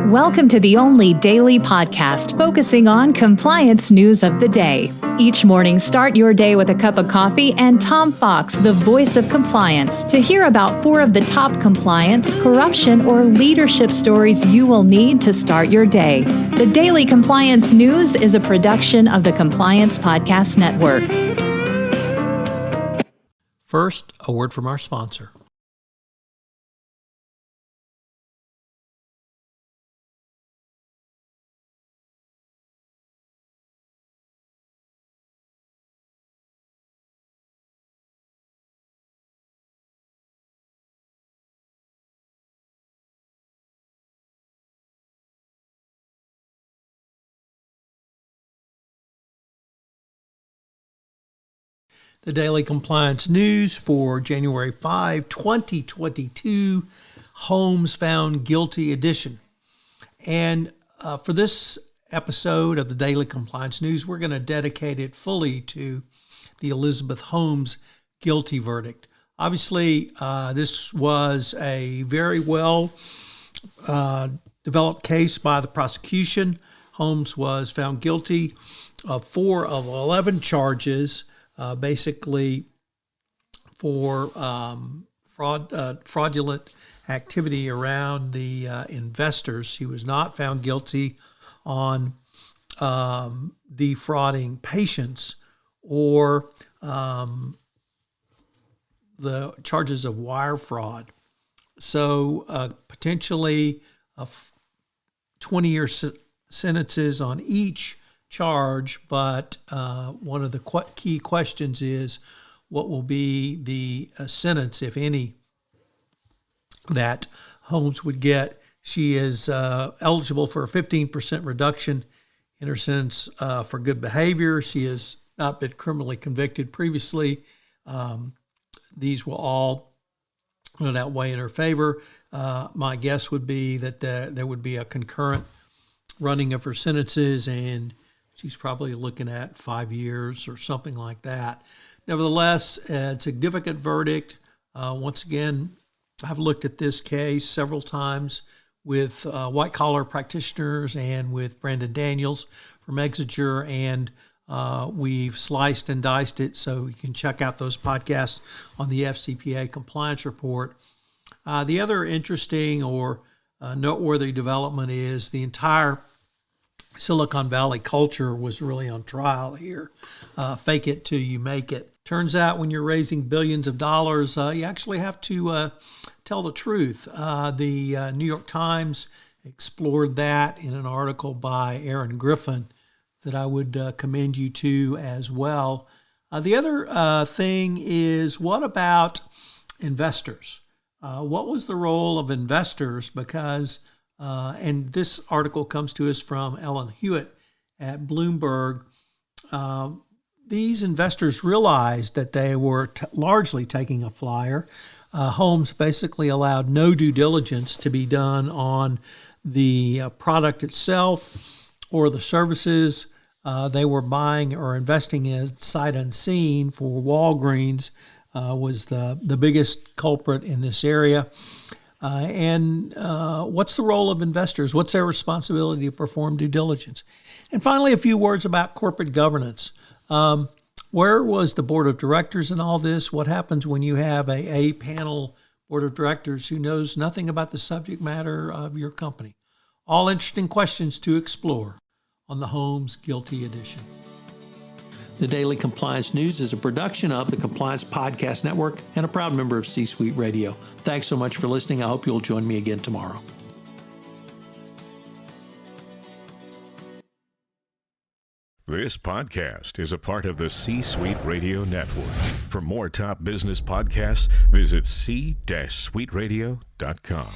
Welcome to the only daily podcast focusing on compliance news of the day. Each morning, start your day with a cup of coffee and Tom Fox, the voice of compliance, to hear about 4 of the top compliance, corruption, or leadership stories you will need to start your day. The Daily Compliance News is a production of the Compliance Podcast Network. First, a word from our sponsor. The Daily Compliance News for January 5, 2022, Holmes Found Guilty edition. And for this episode of the Daily Compliance News, we're going to dedicate it fully to the Elizabeth Holmes guilty verdict. Obviously, this was a very well developed case by the prosecution. Holmes was found guilty of 4 of 11 charges, basically for fraudulent activity around the investors. He was not found guilty on defrauding patients or the charges of wire fraud. So potentially 20-year sentences on each charge, but one of the key questions is what will be the sentence, if any, that Holmes would get. She is eligible for a 15% reduction in her sentence for good behavior. She has not been criminally convicted previously. These will all run out way in her favor. My guess would be that there would be a concurrent running of her sentences, and she's probably looking at 5 years or something like that. Nevertheless, a significant verdict. Once again, I've looked at this case several times with white-collar practitioners and with Brandon Daniels from Exeter, and we've sliced and diced it, so you can check out those podcasts on the FCPA Compliance Report. The other interesting or noteworthy development is the entire Silicon Valley culture was really on trial here. Fake it till you make it. Turns out when you're raising billions of dollars, you actually have to tell the truth. The New York Times explored that in an article by Aaron Griffin that I would commend you to as well. The other thing is, what about investors? What was the role of investors? Because and this article comes to us from Ellen Hewitt at Bloomberg. These investors realized that they were largely taking a flyer. Holmes basically allowed no due diligence to be done on the product itself or the services they were buying or investing in sight unseen. For Walgreens was the biggest culprit in this area. And what's the role of investors? What's their responsibility to perform due diligence? And finally, a few words about corporate governance. Where was the board of directors in all this? What happens when you have a panel board of directors who knows nothing about the subject matter of your company? All interesting questions to explore on the Holmes Guilty Edition. The Daily Compliance News is a production of the Compliance Podcast Network and a proud member of C-Suite Radio. Thanks so much for listening. I hope you'll join me again tomorrow. This podcast is a part of the C-Suite Radio Network. For more top business podcasts, visit c-suiteradio.com.